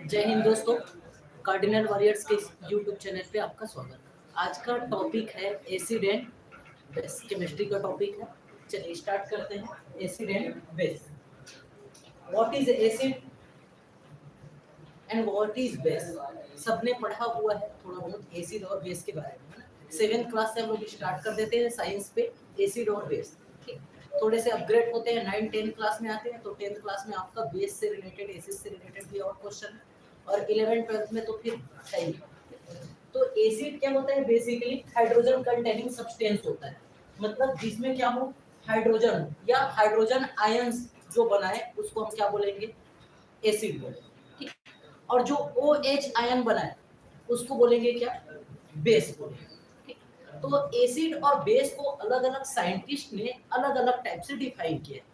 जय हिंद दोस्तों, cardinal warriors के यूट्यूब चैनल पे आपका स्वागत। आज का टॉपिक है एसिड एंड बेस। केमिस्ट्री का टॉपिक है। चलिए स्टार्ट करते हैं। Acid and base. What is acid and what is base? सबने पढ़ा हुआ है थोड़ा बहुत एसिड और बेस के बारे में, है ना। 7th क्लास से हम लोग स्टार्ट कर देते हैं साइंस पे एसिड और बेस। ठीक, थोड़े से अपग्रेड होते हैं, 9-10 क्लास में आते हैं, तो 10th क्लास में आपका बेस से रिलेटेड, एसिड से रिलेटेड भी और क्वेश्चन, और 11th-12th में तो फिर है ही। तो एसिड क्या होता है? बेसिकली हाइड्रोजन कंटेनिंग सब्सटेंस होता है, मतलब जिसमें क्या हो, हाइड्रोजन या हाइड्रोजन आयंस जो बनाए उसको हम क्या बोलेंगे? एसिड बोलेंगे। ठीक, और जो OH आयन बनाए उसको बोलेंगे क्या? बेस बोलेंगे। ठीक, तो एसिड और बेस को अलग अलग साइंटिस्ट ने अलग अलग टाइप से डिफाइन किया।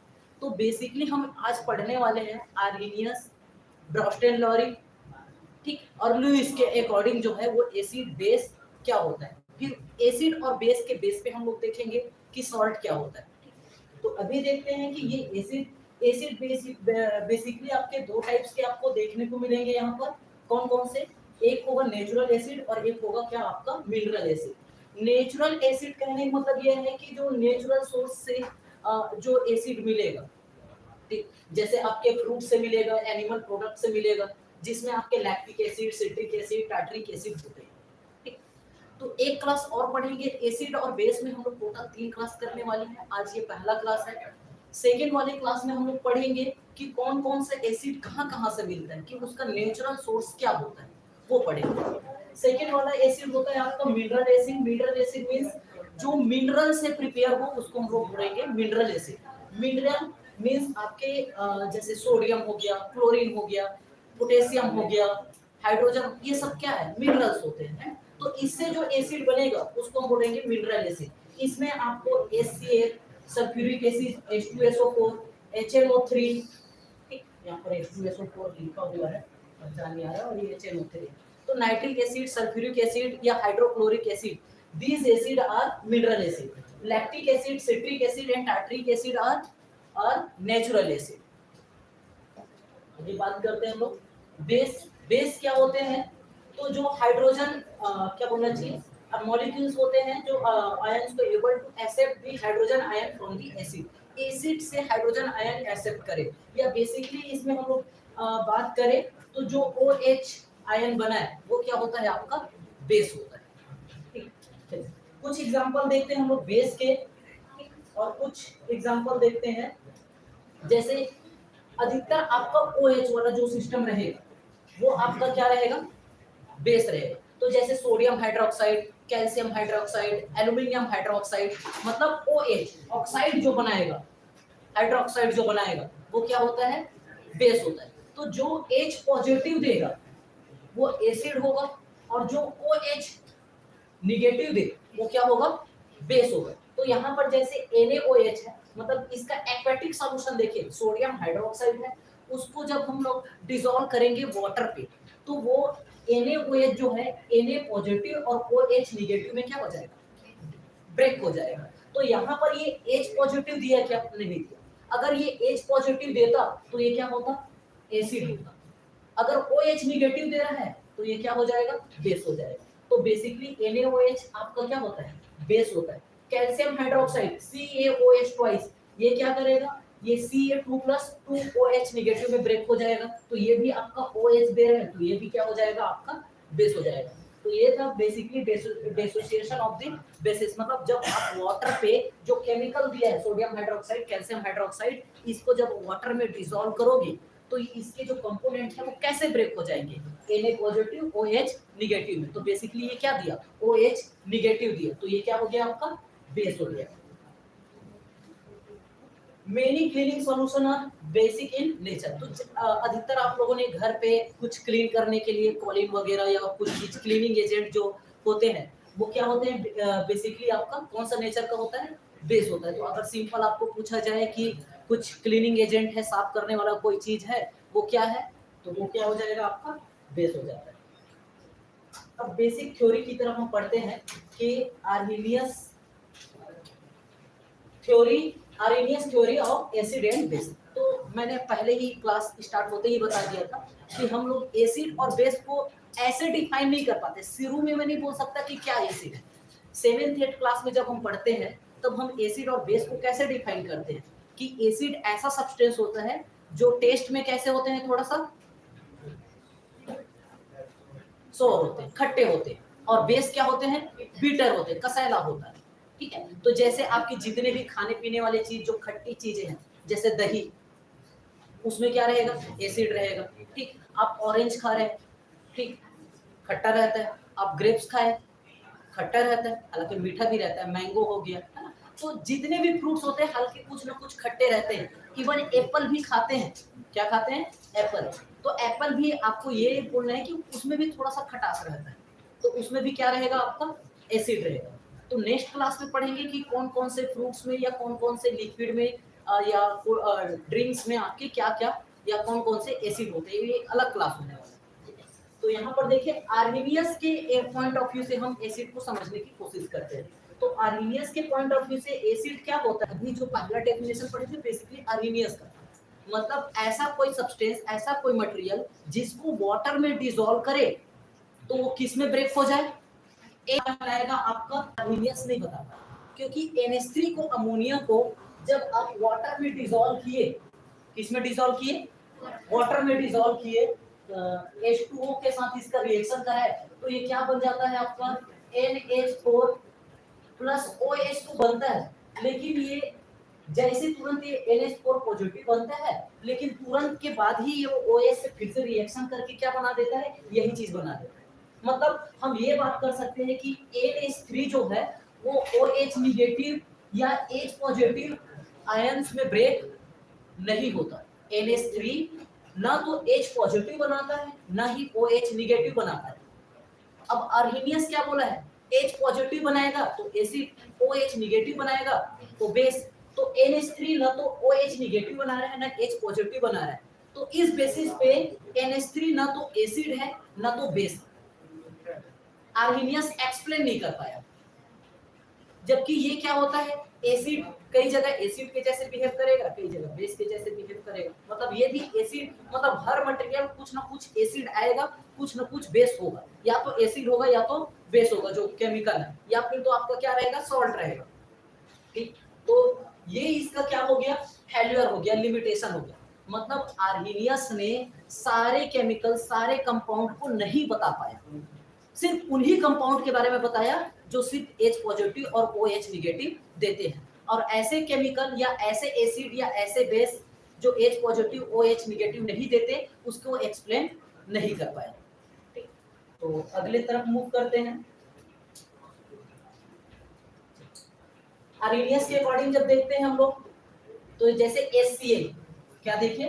तो बेसिकली हम आज पढ़ने वाले हैं आर्हेनियस, ब्रॉस्टेन-लॉरी, ठीक, और लुईस के अकॉर्डिंग जो है वो एसिड बेस क्या होता है। फिर एसिड और बेस के बेस पे हम लोग देखेंगे कि सॉल्ट क्या होता है। तो अभी देखते हैं कि ये एसिड बेसिकली आपके दो टाइप्स के आपको देखने को मिलेंगे यहाँ पर। कौन कौन से? एक होगा नेचुरल एसिड और एक होगा क्या आपका मिनरल एसिड। नेचुरल एसिड कहने का मतलब यह है कि जो नेचुरल सोर्स से जो एसिड मिलेगा, ठीक, जैसे आपके फ्रूट से मिलेगा, एनिमल प्रोडक्ट से मिलेगा, जिसमें आपके lactic acid, citric acid, tartaric acid होते हैं। ठीक, तो एक क्लास और पढ़ेंगे एसिड और बेस में। हम लोग टोटल 3 क्लास करने वाले हैं। आज ये पहला क्लास है। सेकेंड वाले क्लास में हम लोग पढ़ेंगे कि कौन कौन सा एसिड कहाँ कहाँ से मिलता है, कि उसका नेचुरल सोर्स क्या होता है, वो पढ़ेंगे। सेकेंड वाला एसिड होता है आपका mineral acid. Mineral acid means जो मिनरल से प्रिपेयर हो उसको हम लोग बोलेंगे मिनरल एसिड। मिनरल मीन्स आपके जैसे सोडियम हो गया, क्लोरीन हो गया, पोटेशियम हो गया, हाइड्रोजन, ये सब क्या है? मिनरल्स होते हैं। तो इससे जो एसिड बनेगा उसको हम बोलेंगे मिनरल एसिड। इसमें आपको HCl, sulphuric acid, H2SO4, HNO3, ठीक, यहाँ पर H2SO4 लिखा हुआ है, पहचान नहीं आ रहा, और ये HNO3। तो नाइट्रिक एसिड, सल्फ्यूरिक एसिड या hydrochloric acid, these acid are mineral acid. Lactic acid, citric acid and tartaric acid are natural acid. अभी बात करते हैं हम लोग बेस। बेस क्या होते हैं? तो जो हाइड्रोजन क्या बोलना चाहिए, मॉलिक्यूल्स होते हैं जो आयंस को able to accept the hydrogen ion from the acid. Acid से हाइड्रोजन आयन एक्सेप्ट करे, या बेसिकली इसमें हम लोग बात करें तो जो OH आयन बना है वो क्या होता है? आपका बेस होता है। ठीक, चलिए कुछ एग्जांपल देखते हैं हम लोग बेस के, ठीक, और कुछ एग्जांपल देखते हैं। जैसे अधिकतर आपका OH वाला जो सिस्टम रहेगा वो आपका क्या रहेगा? बेस रहेगा। तो जैसे sodium hydroxide, calcium hydroxide, aluminium hydroxide, मतलब OH ऑक्साइड जो बनाएगा, हाइड्रोक्साइड जो बनाएगा वो क्या होता है? बेस होता है। तो जो H पॉजिटिव देगा वो एसिड होगा, और जो OH निगेटिव दे वो क्या होगा? बेस होगा। तो यहाँ पर जैसे NaOH है, मतलब इसका एक्वेटिक सॉल्यूशन देखिए, सोडियम हाइड्रोक्साइड है, उसको जब हम लोग डिसॉल्व करेंगे वाटर पे तो वो NaOH जो है, Na पॉजिटिव और OH निगेटिव में क्या हो जाएगा? ब्रेक हो जाएगा। तो यहाँ पर ये H पॉजिटिव दिया क्या? नहीं दिया। अगर ये H पॉजिटिव देता तो ये क्या होता? एसिड होता। अगर OH निगेटिव दे रहा है तो ये क्या हो जाएगा? बेस हो जाएगा। तो बेसिकली NaOH आपका क्या होता है? बेस होता है। कैल्शियम हाइड्रोक्साइड CaOH ट्वाइस, ये क्या करेगा? ये Ca2+2OH निगेटिव में ब्रेक हो जाएगा, तो ये भी आपका OH दे रहे हैं, तो ये भी क्या हो जाएगा? आपका बेस हो जाएगा। तो ये था basically dissociation of the basis, मतलब जब आप वाटर पे जो केमिकल दिया है सोडियम हाइड्रोक्साइड, कैल्शियम हाइड्रोक्साइड, इसको जब वाटर में डिसॉल्व करोगे तो इसके जो कंपोनेंट है वो कैसे ब्रेक हो जाएंगे? Na पॉजिटिव OH निगेटिव में। तो बेसिकली ये क्या दिया? OH निगेटिव दिया, तो ये क्या हो गया? आपका बेस हो गया। Many cleaning solution are basic in nature. तो अधिकतर आप लोगों ने घर पे कुछ क्लीन करने के लिए कॉलिन वगैरह या कुछ चीज क्लीनिंग एजेंट जो होते हैं वो क्या होते हैं? बेसिकली आपका कौन सा नेचर का होता है? बेस होता है। तो अगर सिंपल आपको पूछा जाए कि कुछ क्लीनिंग एजेंट है, साफ करने वाला कोई चीज है, वो क्या है? तो वो क्या हो जाएगा? आपका बेस हो जाता है। अब बेसिक थ्योरी की तरफ हम पढ़ते हैं कि Arrhenius theory of acid and base. तो मैंने पहले ही क्लास स्टार्ट होते ही बता दिया था कि हम लोग एसिड और बेस को ऐसे डिफाइन नहीं कर पाते। शुरू में मैं नहीं बोल सकता कि क्या एसिड है। 7th 8th क्लास में जब हम पढ़ते हैं तब हम एसिड और बेस को कैसे डिफाइन करते हैं कि एसिड ऐसा सब्सटेंस होता है जो टेस्ट में कैसे होते हैं, थोड़ा सा सोर होते हैं, खट्टे होते हैं, और बेस क्या होते हैं, बीटर होते हैं, कसैला होता है। ठीक है, तो जैसे आपकी जितने भी खाने पीने वाले चीज जो खट्टी चीजें हैं, जैसे दही, उसमें क्या रहेगा, एसिड रहेगा। ठीक, आप ऑरेंज खा रहे हैं, ठीक, खट्टा रहता है। आप ग्रेप्स खाए, खट्टा रहता है, हालांकि मीठा भी रहता है। मैंगो हो गया, है ना। तो जितने भी फ्रूट्स होते हैं हल्के कुछ ना कुछ खट्टे रहते हैं। इवन एप्पल भी खाते हैं, क्या खाते हैं, एप्पल। तो एप्पल भी आपको ये बोलना है कि उसमें भी थोड़ा सा खटास रहता है, तो उसमें भी क्या रहेगा, आपका एसिड रहेगा। तो नेक्स्ट क्लास में पढ़ेंगे कि कौन कौन से फ्रूट्स में या कौन कौन से लिक्विड में या ड्रिंक्स में आपके क्या क्या या कौन कौन से एसिड होते हैं, ये अलग क्लास होने वाला है। तो यहाँ पर देखिए आर्मीनियस के पॉइंट ऑफ व्यू से हम एसिड को समझने की कोशिश करते हैं। तो आर्मीनियस के पॉइंट ऑफ व्यू से एसिड क्या होता है, अभी जो पहला डेफिनेशन पढ़े थे बेसिकली आर्मीनियस का मतलब ऐसा कोई सब्सटेंस, ऐसा कोई मटेरियल जिसको वाटर में डिसॉल्व करे तो वो किस में ब्रेक हो जाए, एक आएगा आपका आर्मीनियस नहीं बताता, क्योंकि NH3 को अमोनिया को जब आप वाटर में डिसॉल्व किए, किस में डिसॉल्व किए, वाटर में डिसॉल्व किए, H2O के साथ इसका रिएक्शन कराए तो ये क्या बन जाता है आपका NH4 प्लस OH तो बनता है, लेकिन ये जैसे तुरंत ये NH4 पॉजिटिव बनता है, लेकिन तुरंत के बाद ही ये OH से फिर से रिएक्शन करके क्या बना देता है, यही चीज बना देता है। मतलब हम ये बात कर सकते हैं कि NH3 जो है वो OH निगेटिव या H पॉजिटिव आयंस में ब्रेक नहीं होता। NH3 ना तो H पॉजिटिव बनाता है ना ही OH निगेटिव बनाता है। अब आर्हीनियस क्या बोला है, H पॉजिटिव बनाएगा तो एसिड, OH निगेटिव बनाएगा तो बेस। तो NH3 ना तो OH निगेटिव बना रहा है ना H पॉजिटिव बना रहा है, तो इस बेसिस पे NH3 ना तो एसिड है ना तो बेस। आर्हीनियस एक्सप्लेन नहीं कर पाया, जबकि ये क्या होता है, एसिड कई जगह एसिड के जैसे बिहेव करेगा, कई जगह बेस के जैसे बिहेव करेगा। मतलब ये भी एसिड, मतलब हर मटेरियल कुछ ना कुछ एसिड आएगा, कुछ ना कुछ बेस होगा, या तो एसिड होगा या तो बेस होगा जो केमिकल है, या फिर तो आपका क्या रहेगा, सॉल्ट रहेगा। ठीक, तो ये इसका क्या हो गया, फेल्यूर हो गया, लिमिटेशन हो गया। मतलब आर्हीनियस ने सारे केमिकल, सारे कंपाउंड को नहीं बता पाया, सिर्फ उन्हीं कंपाउंड के बारे में बताया जो सिर्फ H पॉजिटिव और OH निगेटिव देते हैं, और ऐसे केमिकल या ऐसे एसिड या ऐसे बेस जो H पॉजिटिव OH निगेटिव नहीं देते उसको एक्सप्लेन नहीं कर पाया। ठीक, तो अगले तरफ मूव करते हैं। आर्हीनियस के अकॉर्डिंग जब देखते हैं हम लोग, तो जैसे HCl, क्या देखें,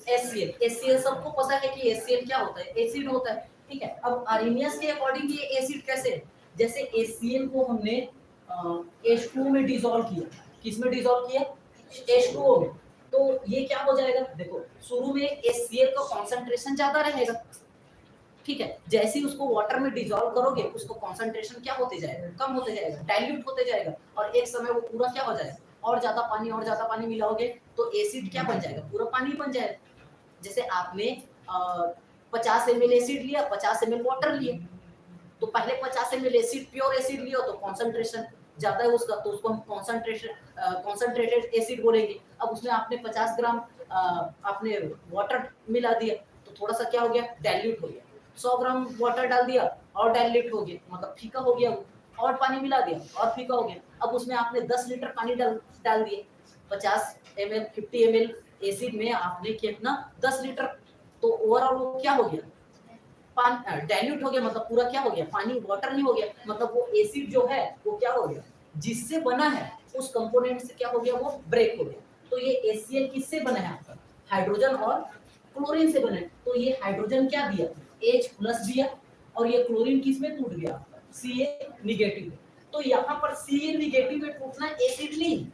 HCl सबको पता है कि HCl क्या होता है, एसिड होता है। ठीक है, अब आर्हीनियस के अकॉर्डिंग ये एसिड कैसे है, जैसे HCl को हमने H2O में डिसॉल्व किया, किस में डिसॉल्व किया, H2O में, तो ये क्या हो जाएगा, देखो शुरू में HCl का कंसंट्रेशन ज्यादा रहेगा। ठीक है, जैसे ही उसको वाटर में डिसॉल्व करोगे उसको कंसंट्रेशन क्या होते जाएगा, कम होते जाएगा, डाइल्यूट होते जाएगा, और एक समय वो पूरा क्या हो जाएगा, और ज्यादा पानी मिलाओगे तो एसिड क्या बन जाएगा, पूरा पानी बन जाएगा। जैसे आपने 50 ml एसिड लिया, 50 ml वाटर लिए, तो पहले 50 ml एसिड, प्योर एसिड लिया तो कंसंट्रेशन ज्यादा है उसका, तो उसको हम कंसंट्रेटेड एसिड बोलेंगे। अब उसमें आपने 50 ग्राम आपने वाटर मिला दिया तो थोड़ा सा क्या हो गया, डाइल्यूट हो गया। 100 ग्राम वाटर डाल दिया और डाइल्यूट हो गया, मतलब फीका हो गया वो, और पानी मिला दिया और फीका हो गया। अब उसमें आपने 10 लीटर पानी डाल दिए, 50 ml 50 ml एसिड में आपने कितना 10 लीटर, तो ओवरऑल वो क्या हो गया, पानी डाइल्यूट हो गया, मतलब पूरा क्या हो गया, पानी, वाटर नहीं हो गया, मतलब वो एसिड जो है वो क्या हो गया, जिससे बना है उस कंपोनेंट से क्या हो गया, वो ब्रेक हो गया। तो ये HCl किससे बना है आपका, हाइड्रोजन और क्लोरीन से बना है। तो ये हाइड्रोजन क्या दिया, H प्लस दिया, और ये क्लोरीन किस में टूट गया, Ca निगेटिव। तो यहाँ पर Ca निगेटिव में टूटना एसिड नहीं,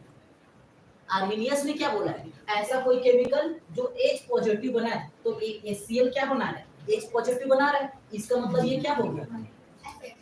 आर्हीनियस ने क्या बोला है, ऐसा कोई केमिकल जो H पॉजिटिव बना है, तो HCl क्या बना रहा है, H पॉजिटिव बना रहा है, इसका मतलब ये क्या हो गया,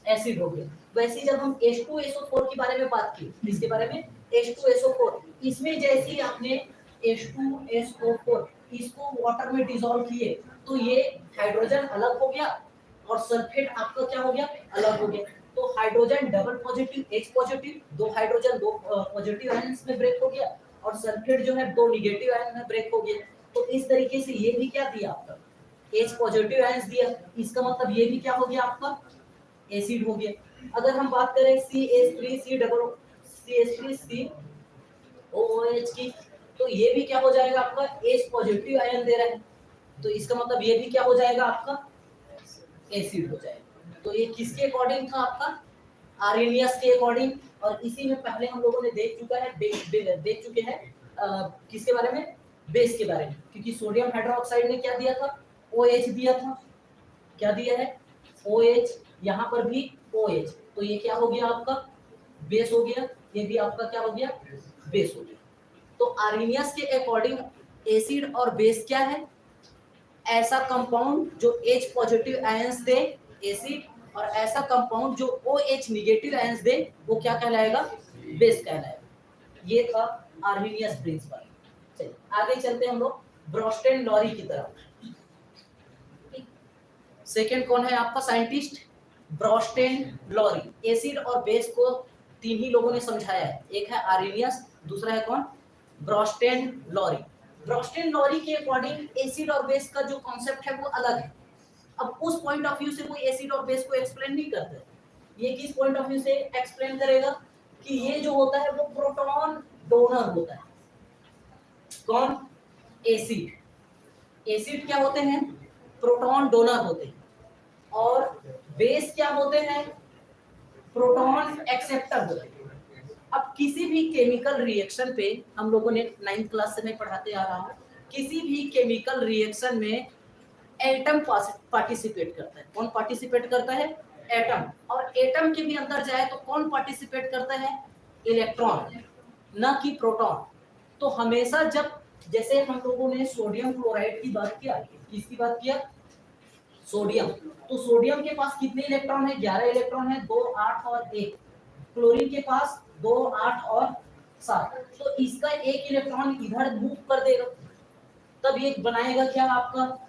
एसिड हो गया। वैसे जब हम H2SO4 के बारे में बात की, इसके बारे में H2SO4, इसमें जैसे ही आपने H2SO4 इसको वाटर में डिसॉल्व किए तो ये हाइड्रोजन अलग हो गया और सल्फेट आपका क्या हो गया, अलग हो गया। तो hydrogen double positive H positive, दो हाइड्रोजन दो पॉजिटिव आयंस में ब्रेक हो गया और सल्फेट जो है दो नेगेटिव आयन में ब्रेक हो गया। तो इस तरीके से ये भी क्या दिया आपका, H पॉजिटिव आयंस दिया। इसका मतलब ये भी क्या हो गया आपका, एसिड हो गया। अगर हम बात करें CH3COOH की, तो ये भी क्या हो जाएगा आपका, H पॉजिटिव आयन दे रहा है, तो इसका मतलब ये भी क्या हो जाएगा आपका, एसिड हो जाएगा। तो ये किसके अकॉर्डिंग था आपका, आर्हेनियस के अकॉर्डिंग। और इसी में पहले हम लोगों ने देख चुके हैं किसके बारे में, बेस के बारे में, क्योंकि सोडियम हाइड्रोक्साइड ने क्या दिया था, OH दिया था। क्या दिया है, OH, यहाँ पर भी OH, तो ये क्या हो गया आपका, बेस हो गया। ये भी आपका क्या हो गया, बेस हो गया। तो आर्हेनियस के अकॉर्डिंग एसिड और बेस क्या है, ऐसा कंपाउंड जो H पॉजिटिव आयंस दे, एसिड, और ऐसा कंपाउंड जो OH नेगेटिव आयंस दे, वो क्या कहलाएगा, बेस कहलाएगा। ये था आर्हेनियस प्रिंसिपल। चलिए आगे चलते हैं हम लोग ब्रोस्टेन लॉरी की तरफ। सेकंड कौन है आपका साइंटिस्ट, ब्रोस्टेन लॉरी। एसिड और बेस को तीन ही लोगों ने समझाया है, एक है आर्हेनियस, दूसरा है कौन, ब्रोस्टेन लॉरी। ब्रोस्टेन लॉरी के अकॉर्डिंग एसिड और बेस का जो कॉन्सेप्ट है वो अलग है। अब उस पॉइंट ऑफ व्यू से कोई एसिड और बेस को एक्सप्लेन नहीं करता। ये किस पॉइंट ऑफ व्यू से एक्सप्लेन करेगा कि ये जो होता है वो प्रोटॉन डोनर होता है। कौन, एसिड। एसिड क्या होते हैं, प्रोटॉन डोनर होते हैं, और बेस क्या होते हैं, प्रोटॉन एक्सेप्टर होते हैं। अब किसी भी केमिकल रिएक्शन पे, हम लोगों ने 9th क्लास से मैं पढ़ाते आ रहा हूँ, किसी भी केमिकल रिएक्शन में एटम पार्टिसिपेट करता है। कौन पार्टिसिपेट करता है, एटम। और एटम के भी अंदर जाए तो कौन पार्टिसिपेट करता है, इलेक्ट्रॉन, न कि प्रोटॉन। तो हमेशा जब, जैसे हम लोगों ने सोडियम क्लोराइड की बात किया, किसकी बात किया, सोडियम। तो सोडियम के पास कितने इलेक्ट्रॉन है, 11 इलेक्ट्रॉन है, 2 8 और 1। क्लोरीन के पास 2 8 और 7। तो इसका एक इलेक्ट्रॉन इधर मूव कर देगा, तब ये बनाएगा क्या आपका,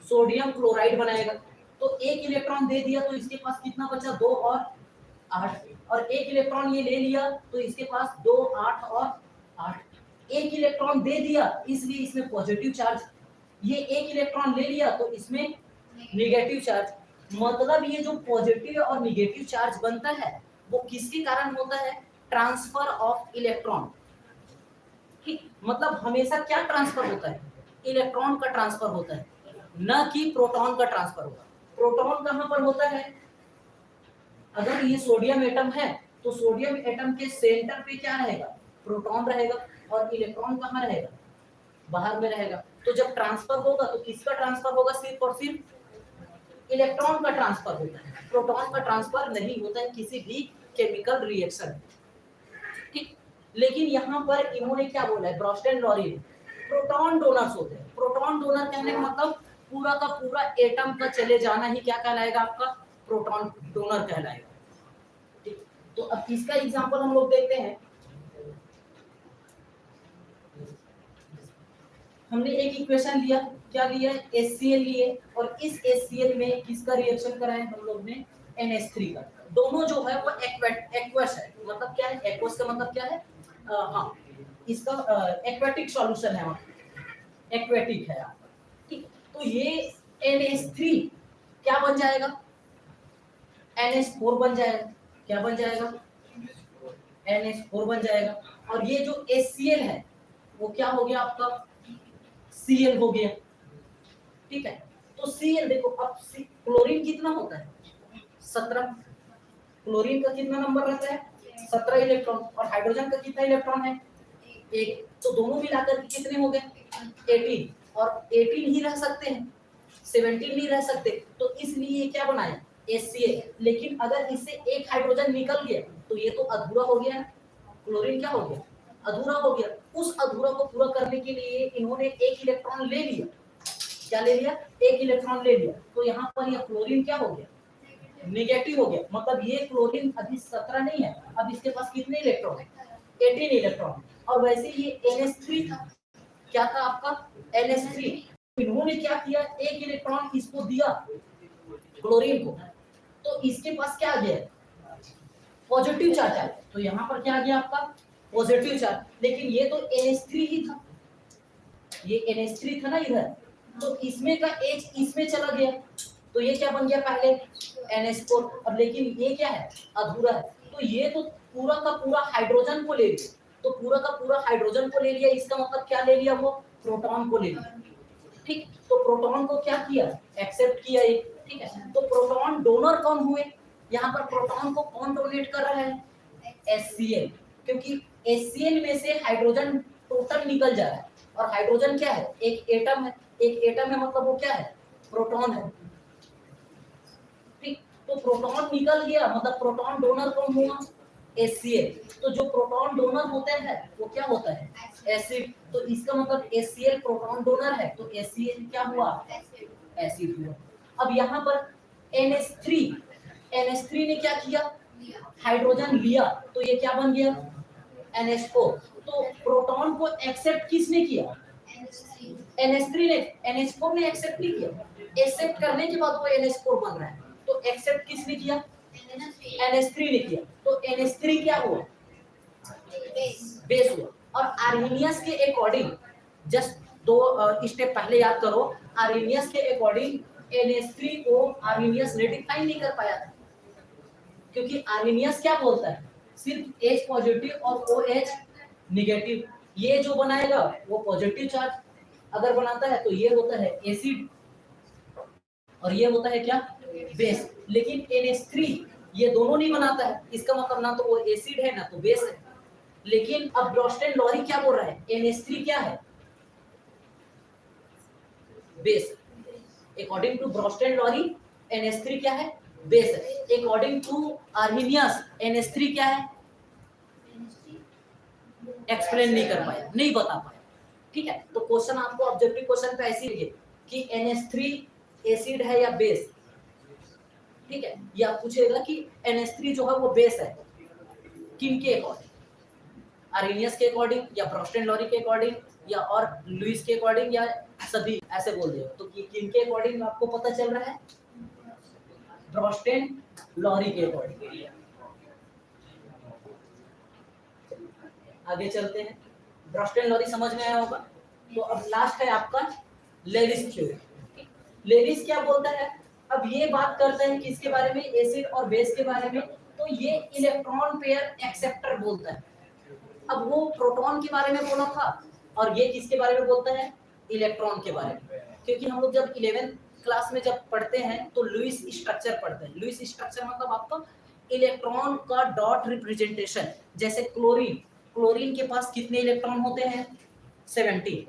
सोडियम क्लोराइड बनाएगा। तो एक इलेक्ट्रॉन दे दिया तो इसके पास कितना बचा, 2 और 8, और एक इलेक्ट्रॉन ये ले लिया तो इसके पास 2 8 और 8। एक इलेक्ट्रॉन दे दिया इसलिए इसमें पॉजिटिव चार्ज, ये एक इलेक्ट्रॉन ले लिया तो इसमें नेगेटिव चार्ज। मतलब ये जो पॉजिटिव और नेगेटिव चार्ज बनता है वो किसके कारण होता है, ट्रांसफर ऑफ इलेक्ट्रॉन। ठीक, मतलब हमेशा क्या ट्रांसफर होता है, इलेक्ट्रॉन का ट्रांसफर होता है, न कि प्रोटॉन का ट्रांसफर होगा। प्रोटॉन कहां पर होता है, अगर ये सोडियम एटम है तो सोडियम एटम के सेंटर पे क्या रहेगा, प्रोटॉन रहेगा, और इलेक्ट्रॉन कहां रहेगा, बाहर में रहेगा। तो जब ट्रांसफर होगा तो किसका ट्रांसफर होगा, सिर्फ और सिर्फ इलेक्ट्रॉन का ट्रांसफर होता है, प्रोटॉन का ट्रांसफर नहीं होता है किसी भी केमिकल रिएक्शन में। ठीक, लेकिन यहाँ पर इन्होंने क्या बोला है, ब्रोस्टेन लॉरी ने, प्रोटॉन डोनर्स होते हैं। प्रोटॉन डोनर कहने का मतलब पूरा का पूरा एटम का चले जाना ही क्या कहलाएगा आपका, प्रोटॉन डोनर कहलाएगा। ठीक, तो अब इसका एग्जांपल हम लोग देखते हैं। हमने एक इक्वेशन लिया, क्या लिया, HCl लिए, और इस HCl में किसका रिएक्शन कराए हम लोग ने, NH3 का। दोनों जो है वो एक्वस है, मतलब क्या है, एक्वस का मतलब क्या है, हाँ, इसका एक्वेटिक सॉल्यूशन है, एक्वेटिक है आपका। ठीक, तो ये NH3 क्या बन जाएगा, NH4 बन जाएगा। क्या बन जाएगा, NH4 बन जाएगा। और ये जो HCl है वो क्या हो गया आपका, Cl हो गया। ठीक है, तो Cl देखो, अब क्लोरीन कितना होता है, 17। क्लोरीन का कितना नंबर रहता है, 17 इलेक्ट्रॉन, और हाइड्रोजन का कितना इलेक्ट्रॉन है, 1। तो दोनों मिलाकर के कितने हो गए, 18। और 18 ही रह सकते हैं, 17 नहीं रह सकते। तो इसलिए क्या बनाया, HCl। लेकिन अगर इससे एक हाइड्रोजन निकल गया तो ये तो अधूरा हो गया, क्लोरीन क्या हो गया, अधूरा हो गया। उस अधूरा को पूरा करने के लिए इन्होंने एक इलेक्ट्रॉन ले लिया। क्या ले लिया, एक इलेक्ट्रॉन ले लिया। तो यहाँ पर यह क्लोरीन क्या हो गया, नेगेटिव हो गया। मतलब ये क्लोरीन अभी 17 नहीं है, अब इसके पास कितने इलेक्ट्रॉन है, 18 इलेक्ट्रॉन। और वैसे ये NH3 था, क्या था आपका NH3। इन्होंने क्या किया, एक इलेक्ट्रॉन इसको दिया क्लोरीन को, तो इसके पास क्या आ गया, पॉजिटिव चार्ज है, तो यहाँ पर क्या आ गया आपका पॉजिटिव चार्ज, लेकिन ये तो NH3 ही था, ये NH3 था ना इधर, तो इसमें का H इसमें चला गया, तो ये क्या बन गया पहले NH4। अब लेकिन ये क्या है, अधूरा है, तो ये तो पूरा का पूरा हाइड्रोजन को ले लिया, तो पूरा का पूरा हाइड्रोजन को ले लिया, इसका मतलब क्या ले लिया, वो प्रोटॉन को ले लिया, ठीक। तो प्रोटॉन को क्या किया, एक्सेप्ट किया एक, ठीक है। तो प्रोटॉन डोनर कौन हुए, यहाँ पर प्रोटॉन को कौन डोनेट कर रहा है, HCl, क्योंकि HCl में से हाइड्रोजन टोटल निकल जा रहा है, और हाइड्रोजन क्या है, एक एटम है, एक एटम है मतलब वो क्या है, प्रोटॉन है, ठीक। तो प्रोटॉन निकल गया, मतलब प्रोटॉन डोनर कौन हुआ, HCl। तो जो प्रोटॉन डोनर होते हैं वो क्या होता है, एसिड, तो इसका मतलब HCl प्रोटॉन डोनर है, तो HCl क्या हुआ, एसिड हुआ। अब यहाँ पर NH3 ने क्या किया, हाइड्रोजन लिया, तो ये क्या बन गया, NH4। तो प्रोटॉन को एक्सेप्ट किसने किया, NH3 ने, NH4 ने एक्सेप्ट नहीं किया, एक्सेप्ट करने के बाद वो NH4 बन रहा है, तो एक्सेप्ट किसने किया, NH3 ने किया, तो NH3 क्या हुआ, बेस हुआ। और आर्हेनियस के अकॉर्डिंग, जस्ट दो स्टेप पहले याद करो, आर्हेनियस के अकॉर्डिंग NH3 को आर्हेनियस ने डिफाइन नहीं कर पाया था, क्योंकि आर्हेनियस क्या बोलता है, सिर्फ H पॉजिटिव और OH नेगेटिव, ये जो बनाएगा वो पॉजिटिव चार्ज अगर बनाता है तो ये होता है एसिड, और ये होता है क्या, बेस। लेकिन NH3 ये दोनों नहीं बनाता है, इसका मतलब ना तो वो एसिड है ना तो बेस है। लेकिन अब ब्रोस्टेन लॉरी क्या बोल रहा है, NH3 क्या है, base. According to Bronsted Lowry NH3 क्या है, बेस है। अकॉर्डिंग टू आर्हेनियस NH3 क्या है, एक्सप्लेन नहीं कर पाया, नहीं बता पाया, ठीक है। तो क्वेश्चन आपको ऑब्जेक्टिव क्वेश्चन पे ऐसे ही कि NH3 एसिड है या बेस, ठीक है। या पूछेगा कि NH3 जो है वो बेस है किन के अकॉर्डिंग, आर्हेनियस के अकॉर्डिंग या ब्रोस्टेन लॉरी के अकॉर्डिंग या और लुईस के अकॉर्डिंग या सभी ऐसे बोल दिया, तो किन के अकॉर्डिंग आपको पता चल रहा है, ब्रोस्टेन लॉरी के अकॉर्डिंग। आगे चलते हैं, ब्रोस्टेन लॉरी समझ में आया होगा। तो अब लास्ट है आपका लेविस थ्योरी। लेविस क्या बोलता है, अब ये बात करते हैं किसके बारे में, एसिड और बेस के बारे में। तो ये इलेक्ट्रॉन पेयर एक्सेप्टर बोलता है। अब वो प्रोटॉन के बारे में बोला था, और ये किसके बारे में बोलता है, इलेक्ट्रॉन के बारे में। क्योंकि हम लोग जब 11th क्लास में जब पढ़ते हैं तो लुईस स्ट्रक्चर पढ़ते हैं। लुईस स्ट्रक्चर मतलब आपका इलेक्ट्रॉन का डॉट रिप्रेजेंटेशन। जैसे क्लोरीन के पास कितने इलेक्ट्रॉन होते हैं, 17।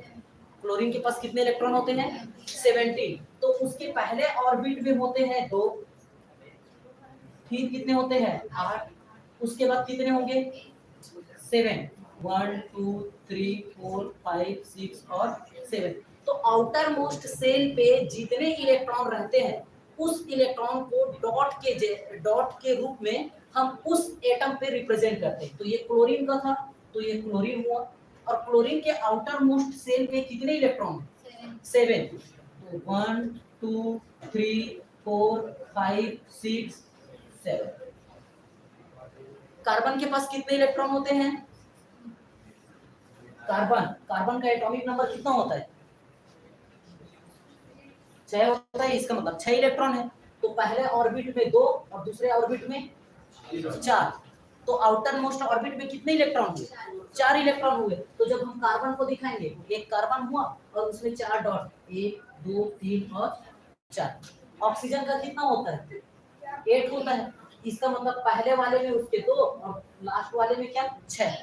क्लोरीन के पास कितने इलेक्ट्रॉन होते हैं, 17। तो उसके पहले ऑर्बिट में होते हैं 2, फिर कितने होते हैं 8, उसके बाद कितने होंगे 7, 1 2 3 4 5 6 और 7। तो आउटर मोस्ट सेल पे जितने इलेक्ट्रॉन रहते हैं उस इलेक्ट्रॉन को डॉट के रूप में हम उस एटम पे रिप्रेजेंट करते हैं। तो ये क्लोरीन का था, तो ये क्लोरीन हुआ। और क्लोरीन के आउटर मोस्ट सेल पे कितने इलेक्ट्रॉन, 7। तो 1 2 3 4 5 6 7। कार्बन के पास कितने इलेक्ट्रॉन होते हैं, कार्बन का एटॉमिक नंबर कितना होता है, 6 होता है। इसका मतलब 6 इलेक्ट्रॉन है। तो पहले ऑर्बिट में 2 और दूसरे ऑर्बिट में 4। तो आउटर मोस्ट ऑर्बिट में कितने इलेक्ट्रॉन हुए, 4 इलेक्ट्रॉन हुए। तो जब हम कार्बन को दिखाएंगे, एक कार्बन हुआ और उसमें 4 डॉट, 1 2 3 और 4। ऑक्सीजन का कितना होता है, 8 होता है। इसका मतलब पहले वाले में उसके 2 और लास्ट वाले में क्या 6,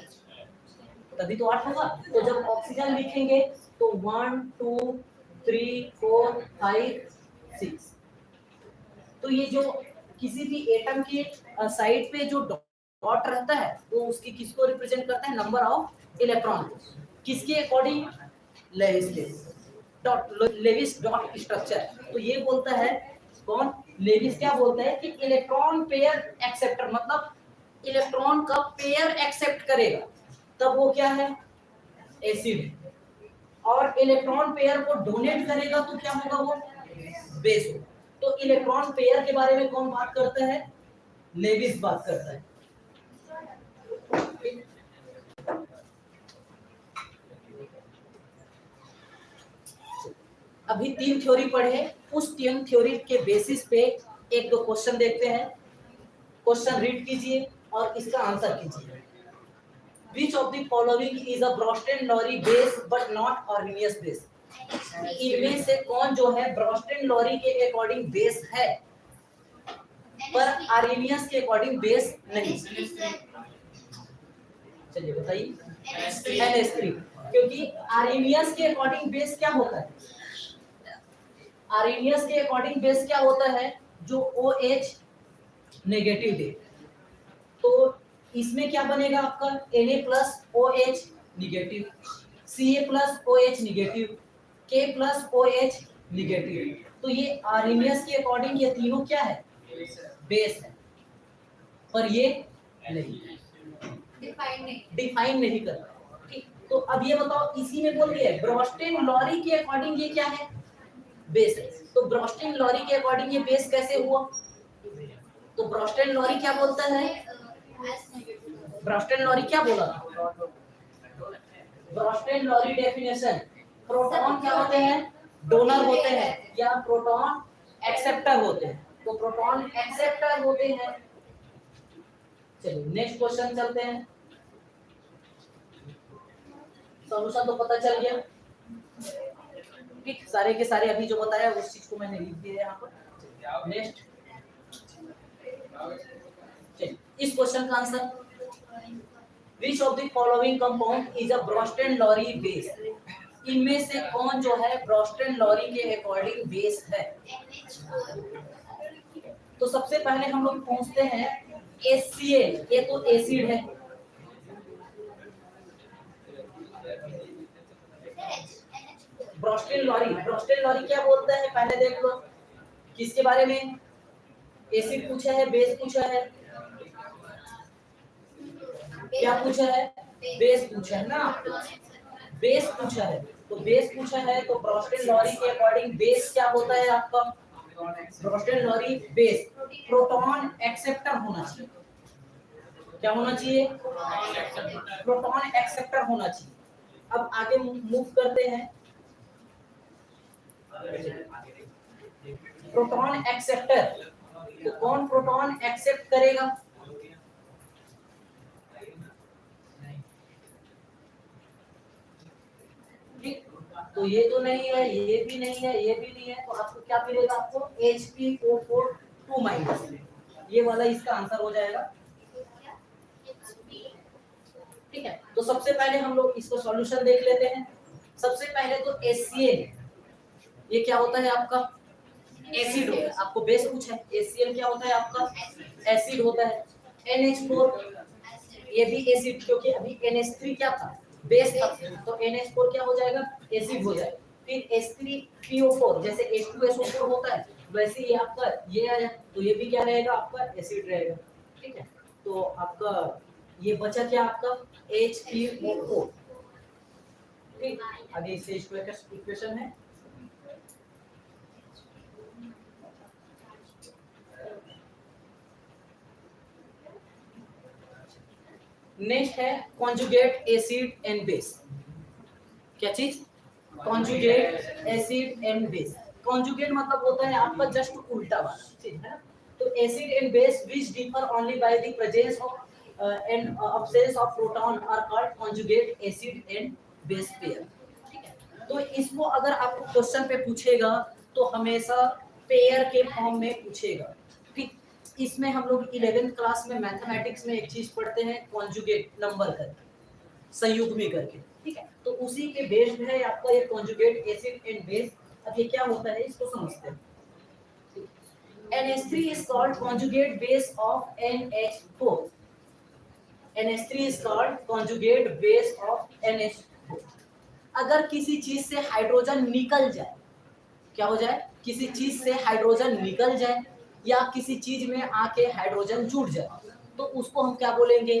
तभी तो 8 होगा। तो जब ऑक्सीजन लिखेंगे तो 1 2 3 4 5 6। तो ये जो किसी भी एटम के साइड पे जो डॉट रहता है वो उसकी किसको रिप्रेजेंट करता है, नंबर ऑफ इलेक्ट्रॉन। किसके अकॉर्डिंग, लेविस डॉट स्ट्रक्चर। तो ये बोलता है कौन, लेविस क्या बोलता है कि इलेक्ट्रॉन पेयर एक्सेप्टर, मतलब इलेक्ट्रॉन का पेयर एक्सेप्ट करेगा तब वो क्या है, एसिड। और इलेक्ट्रॉन पेयर को डोनेट करेगा तो क्या होगा, वो बेस होगा। तो इलेक्ट्रॉन पेयर के बारे में कौन बात करता है, लेविस बात करता है। अभी 3 थ्योरी पढ़े, उस 3 थ्योरी के बेसिस पे एक दो क्वेश्चन देखते हैं। क्वेश्चन रीड कीजिए और इसका आंसर कीजिए। Which of the following is a Bronsted-Lowry base but not Arrhenius base? इनमें से कौन जो है ब्रोस्टन-लॉरी के अकॉर्डिंग बेस है पर आर्हेनियस के अकॉर्डिंग बेस नहीं? चलिए बताइए। NH3, क्योंकि आर्हेनियस के अकॉर्डिंग बेस क्या होता है, आर्हेनियस के अकॉर्डिंग बेस क्या होता है, जो OH नेगेटिव दे। तो इसमें क्या बनेगा आपका Na+OH negative, Ca+OH negative, K+OH negative. तो ये आर्हेनियस के अकॉर्डिंग ये तीनों क्या है, बेस है, पर ये नहीं डिफाइन नहीं कर रहा। ठीक, तो अब ये बताओ, इसी में बोल दिया ब्रोस्टन-लॉरी के अकॉर्डिंग ये क्या है, बेस है। तो ब्रोस्टन-लॉरी के अकॉर्डिंग ये बेस कैसे हुआ, तो ब्रोस्टन-लॉरी क्या बोलता है, ब्रोस्टन-लॉरी क्या बोला, ब्रोस्टन-लॉरी डेफिनेशन, प्रोटॉन क्या होते हैं, डोनर होते हैं या प्रोटॉन एक्सेप्टर होते हैं। तो प्रोटॉन एक्सेप्टर होते हैं। चलिए नेक्स्ट क्वेश्चन चलते हैं। सॉल्यूशन तो पता चल गया, ठीक, सारे के सारे अभी जो बताया उस चीज को मैंने लिख दिया यहाँ पर। नेक्स्ट, इस क्वेश्चन का answer, Which of the following compound is a Bronsted-Lowry base? इनमें से कौन जो है ब्रोस्टन-लॉरी के अकॉर्डिंग बेस है? तो सबसे पहले हम लोग पूछते हैं HCl, ये तो एसिड है, ब्रोस्टन-लॉरी क्या बोलता है, पहले देख लो किसके बारे में, एसिड पूछा है, बेस पूछा है, क्या पूछा है, बेस पूछा है ना, बेस पूछा है। तो बेस पूछा है तो ब्रोस्टन-लॉरी के अकॉर्डिंग बेस क्या होता है आपका, ब्रोस्टन-लॉरी बेस प्रोटॉन एक्सेप्टर होना चाहिए। क्या होना चाहिए, प्रोटॉन एक्सेप्टर होना चाहिए। अब आगे मूव करते हैं, प्रोटॉन एक्सेप्टर, तो कौन प्रोटॉन एक्सेप्ट करेगा, तो ये तो नहीं है, ये भी नहीं है, ये भी नहीं है, तो आपको क्या मिलेगा, आपको HPO4 2-, ये वाला इसका आंसर हो जाएगा। ठीक है, तो सबसे पहले हम लोग इसको सॉल्यूशन देख लेते हैं। सबसे पहले तो HCl, ये क्या होता है आपका, एसिड होता है, आपको बेस पूछा है, HCl क्या होता है आपका, एसिड होता है। NH4, ये भी एसिड, क्योंकि अभी NH3 क्या था, बेस था, तो NH4 क्या हो जाएगा, एसिड हो जाएगा। फिर H3PO4, जैसे H2SO4 होता है वैसे ही आपका ये आया, तो ये भी क्या रहेगा आपका, एसिड रहेगा। ठीक है, तो आपका ये बचा क्या आपका HPO4। ठीक, आगे इससे इक्वेशन है, नेक्स्ट है कॉन्जुगेट एसिड एंड बेस। क्या चीज, conjugate acid and base. Conjugate मतलब होता है आपका जस्ट उल्टा वाला, ठीक है ना। तो acid and base which differ only by the presence of and absence of proton are called conjugate acid and base pair. ठीक है, तो इसको अगर आपको क्वेश्चन पे पूछेगा तो हमेशा पेयर के फॉर्म में पूछेगा। ठीक, इसमें हम लोग 11th क्लास में मैथमेटिक्स में एक चीज पढ़ते हैं, कॉन्जुगेट नंबर करके, संयुग्मी करके। ठीक है, तो उसी के बेस्ड है आपका ये कॉन्जुगेट एसिड एंड बेस। अब ये क्या होता है इसको समझते हैं। NH3 is called conjugate base of NH4. NH3 is called conjugate base of NH4. अगर किसी चीज से हाइड्रोजन निकल जाए, क्या हो जाए, किसी चीज से हाइड्रोजन निकल जाए या किसी चीज में आके हाइड्रोजन जुड़ जाए, तो उसको हम क्या बोलेंगे,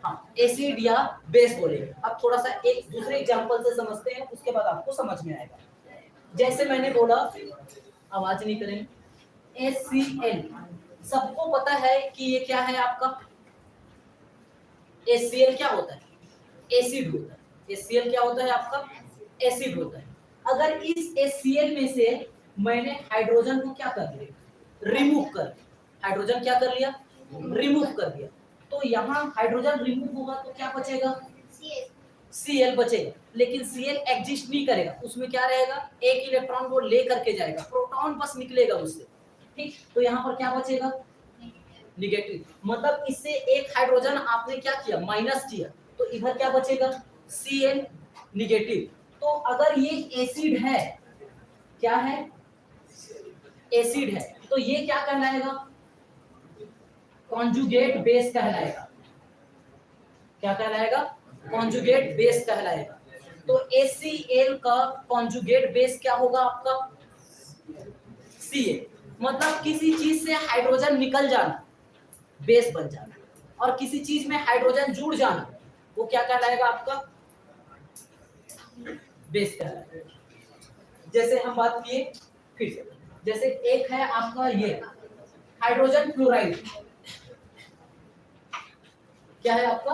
हाँ, एसिड या बेस बोलेंगे। अब थोड़ा सा एक दूसरे एग्जांपल से समझते हैं, उसके बाद आपको समझ में आएगा। जैसे मैंने बोला, आवाज नहीं करें, HCl, सबको पता है कि ये क्या है आपका, HCl क्या होता है, एसिड होता है। HCl क्या होता है आपका, एसिड होता है। अगर इस HCl में से मैंने हाइड्रोजन को क्या कर दिया, रिमूव कर दिया, हाइड्रोजन क्या कर लिया, रिमूव कर दिया, तो यहाँ हाइड्रोजन रिमूव होगा तो क्या बचेगा, Cl बचेगा। लेकिन Cl एग्जिस्ट नहीं करेगा, उसमें क्या रहेगा, एक इलेक्ट्रॉन वो ले करके जाएगा, प्रोटॉन बस निकलेगा उससे, ठीक। तो यहाँ पर क्या बचेगा, निगेटिव। मतलब इससे एक हाइड्रोजन आपने क्या किया, माइनस किया, तो इधर क्या बचेगा, Cl निगेटिव। तो अगर ये एसिड है, क्या है, एसिड है, तो ये क्या कहलाएगा, कॉन्जुगेट बेस कहलाएगा। क्या कहलाएगा, कॉन्जुगेट बेस कहलाएगा। तो HCl का कॉन्जुगेट बेस क्या होगा आपका, Ca। मतलब किसी चीज से हाइड्रोजन निकल जाना, बेस बन जाना, और किसी चीज में हाइड्रोजन जुड़ जाना, वो क्या कहलाएगा आपका, बेस कहलाएगा। जैसे हम बात किए फिर से, जैसे एक है आपका ये हाइड्रोजन फ्लोराइड, क्या है आपका,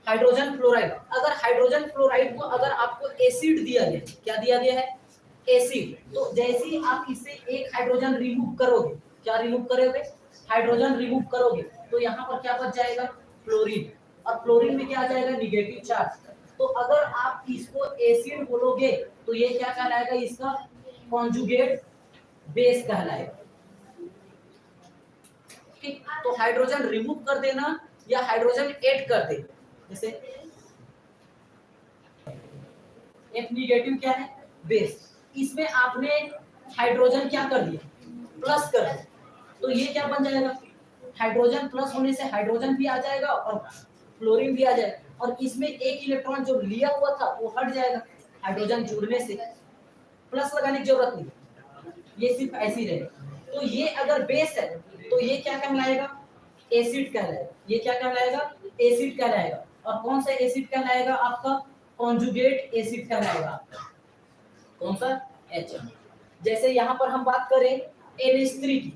हाइड्रोजन फ्लोराइड। अगर हाइड्रोजन फ्लोराइड को अगर आपको एसिड दिया गया, क्या दिया गया है, एसिड, तो जैसे ही आप इससे एक हाइड्रोजन रिमूव करोगे, क्या रिमूव करोगे, हाइड्रोजन रिमूव करोगे, तो यहाँ पर क्या बच जाएगा, फ्लोरीन, और फ्लोरीन में क्या आ जाएगा, निगेटिव चार्ज। तो अगर आप इसको एसिड बोलोगे तो ये क्या कहलाएगा, इसका कॉन्जुगेट बेस कहलाएगा, ठीक। तो हाइड्रोजन रिमूव कर देना या हाइड्रोजन ऐड कर देना, जैसे F निगेटिव क्या है, बेस, इसमें आपने हाइड्रोजन क्या कर दिया, प्लस कर दिया, तो ये क्या बन जाएगा, हाइड्रोजन प्लस होने से हाइड्रोजन भी आ जाएगा और फ्लोरीन भी आ जाएगा, और इसमें एक इलेक्ट्रॉन जो लिया हुआ था वो हट जाएगा हाइड्रोजन जुड़ने से, प्लस लगाने की जरूरत नहीं, ये सिर्फ ऐसे ही रहेगा। तो ये अगर बेस है तो ये क्या कहलाएगा, एसिड कहलाएगा। ये क्या कहलाएगा, एसिड कहलाएगा। और कौन सा एसिड कहलाएगा आपका, कॉन्जुगेट एसिड कहलाएगा आपका, कौन सा, H। जैसे यहाँ पर हम बात करें NH3 की,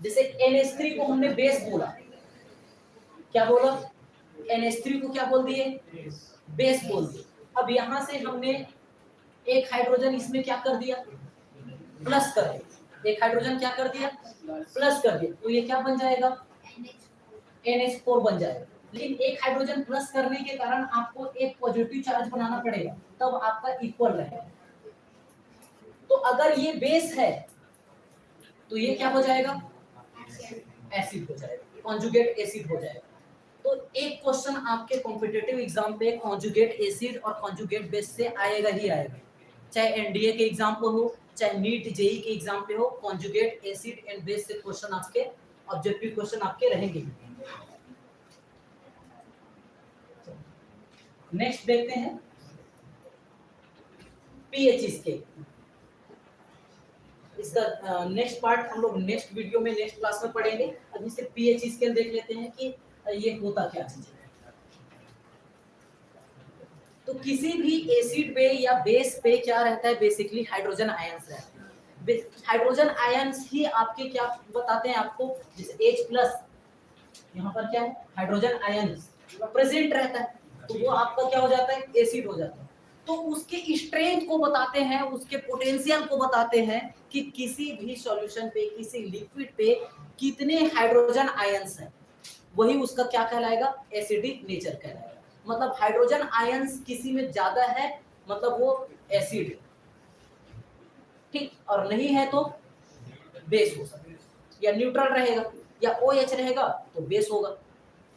जैसे NH3 को हमने बेस बोला, क्या बोला, NH3 को क्या बोल दिए, बेस बोल दिए। अब यहाँ से हमने एक हाइड्रोजन इसमें क्या कर दिया, प्लस कर दिया, एक हाइड्रोजन क्या कर दिया, प्लस कर दिया, तो ये क्या बन जाएगा, NH4 बन जाएगा। लेकिन एक हाइड्रोजन प्लस करने के कारण आपको एक पॉजिटिव चार्ज बनाना पड़ेगा, तब आपका इक्वल रहेगा। तो अगर ये बेस है तो ये क्या हो जाएगा, एसिड हो जाएगा, कॉन्जुगेट एसिड हो जाएगा। तो एक क्वेश्चन आपके कॉम्पिटिटिव एग्जाम पे कॉन्जुगेट एसिड और कॉन्जुगेट बेस से आएगा ही आएगा, चाहे एनडीए के एग्जाम पे हो, चाहे नीट जेई के एग्जाम पे हो, कॉन्जुगेट एसिड एंड बेस से क्वेश्चन आपके ऑब्जेक्टिव क्वेश्चन आपके रहेंगे। नेक्स्ट देखते हैं पीएच स्केल। इसका नेक्स्ट पार्ट हम लोग नेक्स्ट वीडियो में नेक्स्ट क्लास में पढ़ेंगे। अभी से पीएच स्केल देख लेते हैं कि ये होता क्या चीज है। तो किसी भी एसिड पे या बेस पे क्या रहता है, बेसिकली हाइड्रोजन आयंस रहते हैं। हाइड्रोजन आयंस ही आपके क्या बताते हैं आपको, जैसे H+, यहाँ पर क्या है, हाइड्रोजन आयंस प्रेजेंट रहता है, तो वो आपका क्या हो जाता है, एसिड हो जाता है। तो उसके स्ट्रेंथ को बताते हैं, उसके पोटेंशियल को बताते हैं कि किसी भी सॉल्यूशन पे, किसी लिक्विड पे कितने हाइड्रोजन आयंस हैं, वही उसका क्या कहलाएगा, एसिडिक नेचर कहलाएगा। मतलब हाइड्रोजन आयंस किसी में ज्यादा है मतलब वो एसिड है, ठीक, और नहीं है तो बेस हो सकता है, या न्यूट्रल रहेगा या OH रहेगा तो बेस होगा,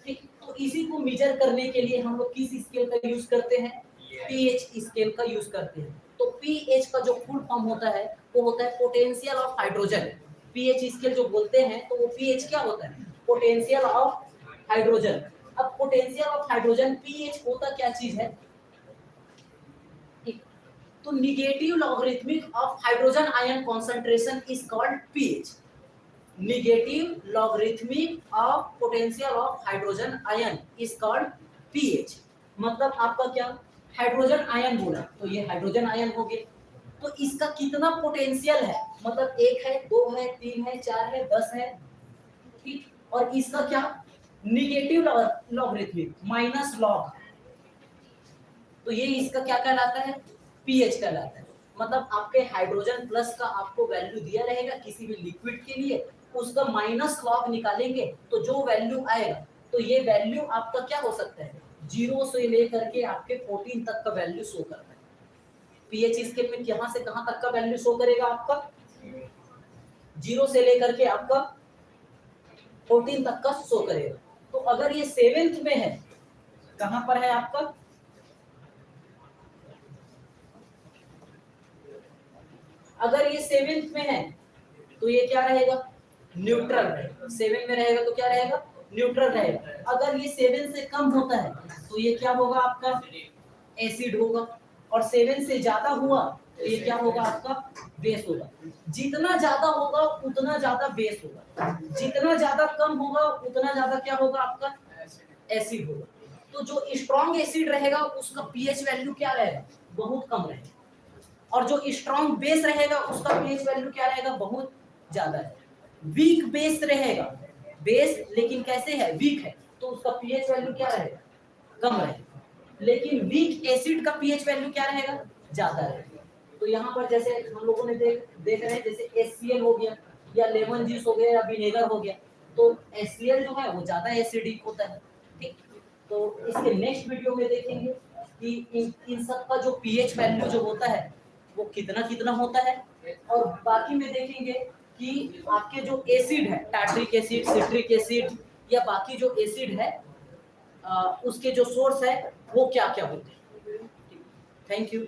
ठीक। तो इसी को मेजर करने के लिए हम लोग किस स्केल का यूज करते हैं, पीएच स्केल का यूज करते हैं। तो पीएच का जो फुल फॉर्म होता है वो होता है potential of hydrogen. PH scale जो बोलते हैं तो वो पीएच क्या होता है, पोटेंशियल ऑफ हाइड्रोजन। अब पोटेंशियल ऑफ हाइड्रोजन पीएच होता क्या चीज है, ठीक। तो negative logarithmic of hydrogen ion concentration is called pH. negative logarithmic of potential of hydrogen ion is called pH। मतलब आपका क्या, हाइड्रोजन आयन बोला तो ये हाइड्रोजन आयन हो गया, तो इसका कितना पोटेंशियल है, मतलब 1 है 2 है 3 है 4 है 10 है, ठीक, और इसका क्या निगेटिव लॉगरिथमिक माइनस लॉग, तो ये इसका क्या कहलाता है, पीएच कहलाता है। मतलब आपके हाइड्रोजन प्लस का आपको वैल्यू दिया रहेगा किसी भी लिक्विड के लिए, उसका माइनस लॉग निकालेंगे तो जो वैल्यू आएगा, तो ये वैल्यू आपका क्या हो सकता है, 0 से लेकर के आपके 14 तक का वैल्यू शो करता है। पीएच स्केल में कहां से कहां तक का वैल्यू शो करेगा आपका, 0 से लेकर के आपका 14 तक का शो करेगा। तो अगर ये 7th में है, कहां पर है आपका, अगर ये 7th में है तो ये क्या रहेगा, न्यूट्रल रहेगा। 7 में रहेगा तो क्या रहेगा, न्यूट्रल रहेगा। अगर ये 7 से कम होता है तो ये क्या होगा आपका, एसिड होगा, और 7 से ज्यादा हुआ तो ये क्या होगा आपका, बेस होगा। जितना ज्यादा होगा उतना ज्यादा बेस होगा, जितना ज्यादा कम होगा उतना ज्यादा क्या होगा आपका, एसिड होगा। तो जो स्ट्रॉन्ग एसिड रहेगा उसका पीएच वैल्यू क्या रहेगा, बहुत कम रहेगा, और जो स्ट्रॉन्ग बेस रहेगा उसका पीएच वैल्यू क्या रहेगा, बहुत ज्यादा है। वीक बेस रहेगा, बेस लेकिन कैसे है, वीक है, तो उसका पीएच वैल्यू क्या रहेगा, कम रहेगा। लेकिन वीक एसिड का पीएच वैल्यू क्या रहेगा, ज्यादा रहेगा। तो यहाँ पर जैसे हम लोगों ने देख रहे हैं, जैसे HCl हो गया या लेमन जूस हो गया या विनेगर हो गया, तो HCl जो है वो ज्यादा एसिडिक होता है, ठीक। तो इसके नेक्स्ट वीडियो में देखेंगे कि इन सब का जो पीएच वैल्यू जो होता है वो कितना कितना होता है, और बाकी में देखेंगे कि आपके जो एसिड है, टार्ट्रिक एसिड, सिट्रिक एसिड या बाकी जो एसिड है उसके जो सोर्स है वो क्या क्या होते हैं। Thank you.